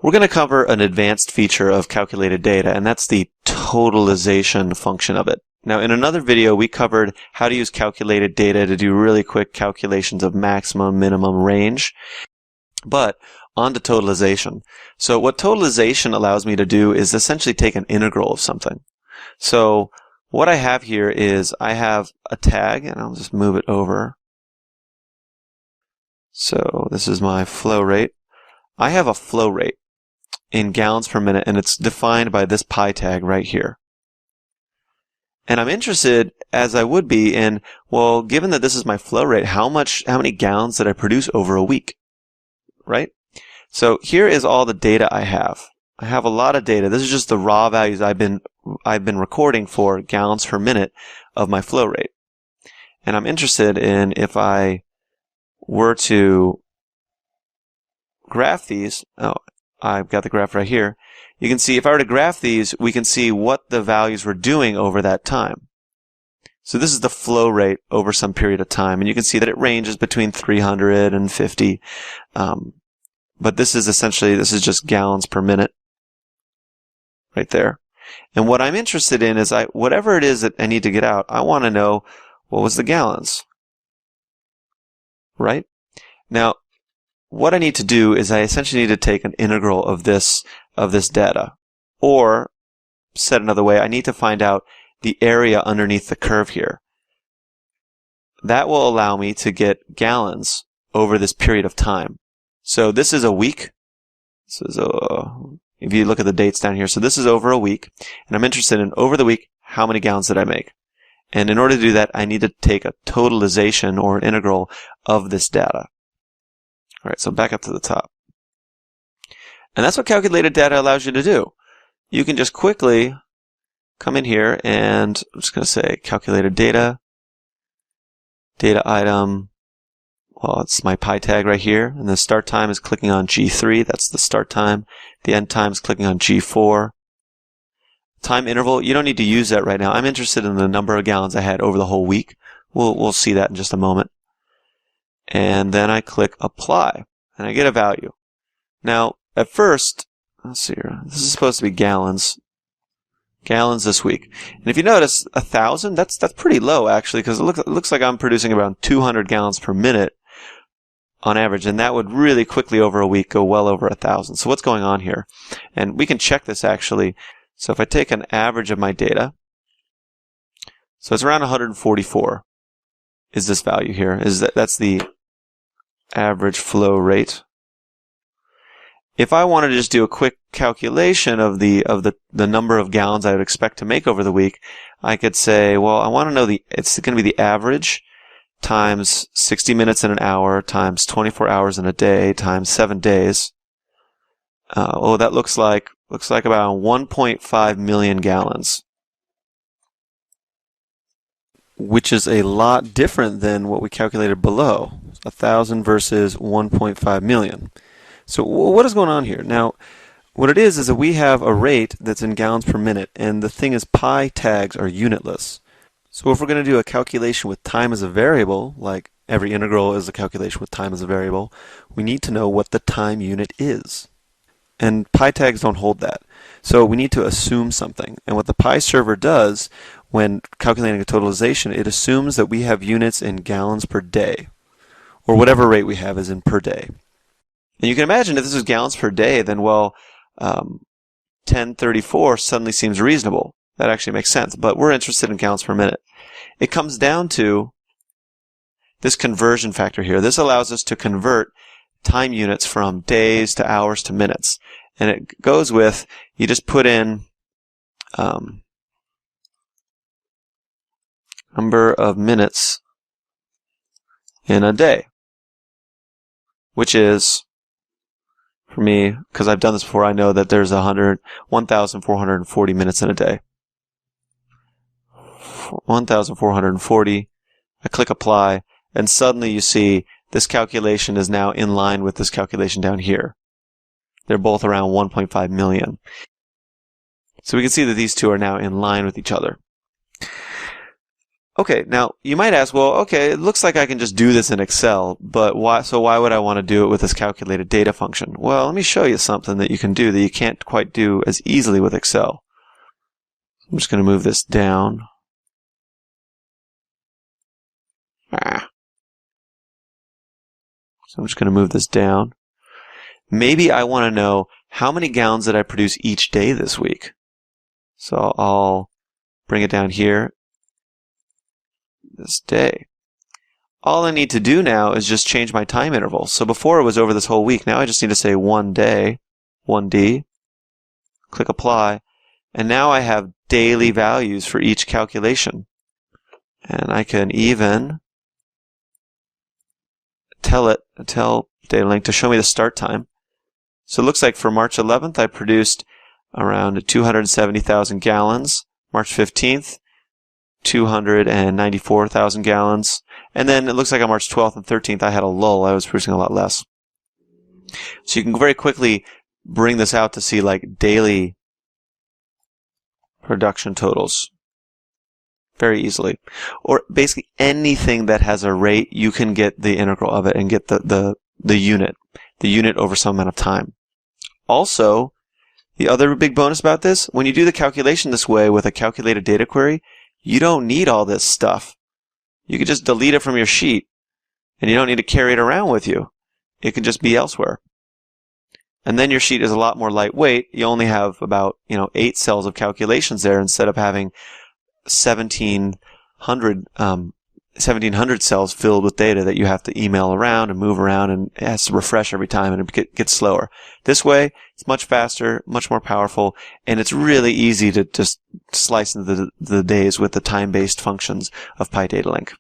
We're going to cover an advanced feature of calculated data, and that's the totalization function of it. Now, in another video, we covered how to use calculated data to do really quick calculations of maximum, minimum range. But on to totalization. So what totalization allows me to do is essentially take an integral of something. So what I have here is I have a tag, and I'll just move it over. So this is my flow rate. I have a flow rate in gallons per minute, and it's defined by this pi tag right here. And I'm interested, as I would be, in, well, given that this is my flow rate, how many gallons did I produce over a week? Right? So here is all the data I have. I have a lot of data. This is just the raw values I've been recording for gallons per minute of my flow rate. And I'm interested in, if I were to graph these, I've got the graph right here. You can see if I were to graph these, we can see what the values were doing over that time. So this is the flow rate over some period of time, and you can see that it ranges between 300 and 50. But this is just gallons per minute right there. And what I'm interested in is whatever it is that I need to get out, I want to know what was the gallons. Right? Now, what I need to do is I essentially need to take an integral of this data. Or, said another way, I need to find out the area underneath the curve here. That will allow me to get gallons over this period of time. So this is a week. This is if you look at the dates down here, so this is over a week, and I'm interested in, over the week, how many gallons did I make? And in order to do that, I need to take a totalization or an integral of this data. All right, so back up to the top. And that's what calculated data allows you to do. You can just quickly come in here, and I'm just going to say calculated data, data item. Well, it's my pi tag right here, and the start time is clicking on G3. That's the start time. The end time is clicking on G4. Time interval, you don't need to use that right now. I'm interested in the number of gallons I had over the whole week. We'll see that in just a moment. And then I click apply, and I get a value. Now, at first, let's see here. This is supposed to be gallons. Gallons this week. And if you notice, 1,000, that's pretty low, actually, because it looks like I'm producing around 200 gallons per minute on average, and that would really quickly over a week go well over 1,000. So what's going on here? And we can check this, actually. So if I take an average of my data, so it's around 144 is this value here. That's the average flow rate. If I wanted to just do a quick calculation of the number of gallons I would expect to make over the week, I could say, well, I want to know it's going to be the average times 60 minutes in an hour times 24 hours in a day times 7 days. That looks like about 1.5 million gallons, which is a lot different than what we calculated below. 1,000 versus 1.5 million. So what is going on here? Now, what it is that we have a rate that's in gallons per minute, and the thing is, pi tags are unitless. So if we're going to do a calculation with time as a variable, like every integral is a calculation with time as a variable, we need to know what the time unit is. And pi tags don't hold that. So we need to assume something. And what the pi server does when calculating a totalization, it assumes that we have units in gallons per day, or whatever rate we have is in per day. And you can imagine if this is gallons per day, then, well, 1034 suddenly seems reasonable. That actually makes sense. But we're interested in gallons per minute. It comes down to this conversion factor here. This allows us to convert time units from days to hours to minutes. And it goes with, you just put in number of minutes in a day, which is, for me, because I've done this before, I know that there's 1,440 minutes in a day. 1,440. I click apply, and suddenly you see this calculation is now in line with this calculation down here. They're both around 1.5 million. So we can see that these two are now in line with each other. Okay, now you might ask, well, okay, it looks like I can just do this in Excel, but why would I want to do it with this calculated data function? Well, let me show you something that you can do that you can't quite do as easily with Excel. I'm just going to move this down. So I'm just going to move this down. Maybe I want to know how many gallons did I produce each day this week. So I'll bring it down here. This day. All I need to do now is just change my time interval. So before it was over this whole week. Now I just need to say 1 day, 1D, click apply, and now I have daily values for each calculation. And I can even tell DataLink to show me the start time. So it looks like for March 11th, I produced around 270,000 gallons. March 15th, 294,000 gallons. And then it looks like on March 12th and 13th, I had a lull. I was producing a lot less. So you can very quickly bring this out to see like daily production totals very easily. Or basically anything that has a rate, you can get the integral of it and get the unit over some amount of time. Also, the other big bonus about this, when you do the calculation this way with a calculated data query, you don't need all this stuff. You can just delete it from your sheet, and you don't need to carry it around with you. It can just be elsewhere. And then your sheet is a lot more lightweight. You only have about 8 cells of calculations there instead of having 1,700 cells filled with data that you have to email around and move around, and it has to refresh every time, and it gets slower. This way, it's much faster, much more powerful, and it's really easy to just slice into the days with the time-based functions of PyDataLink.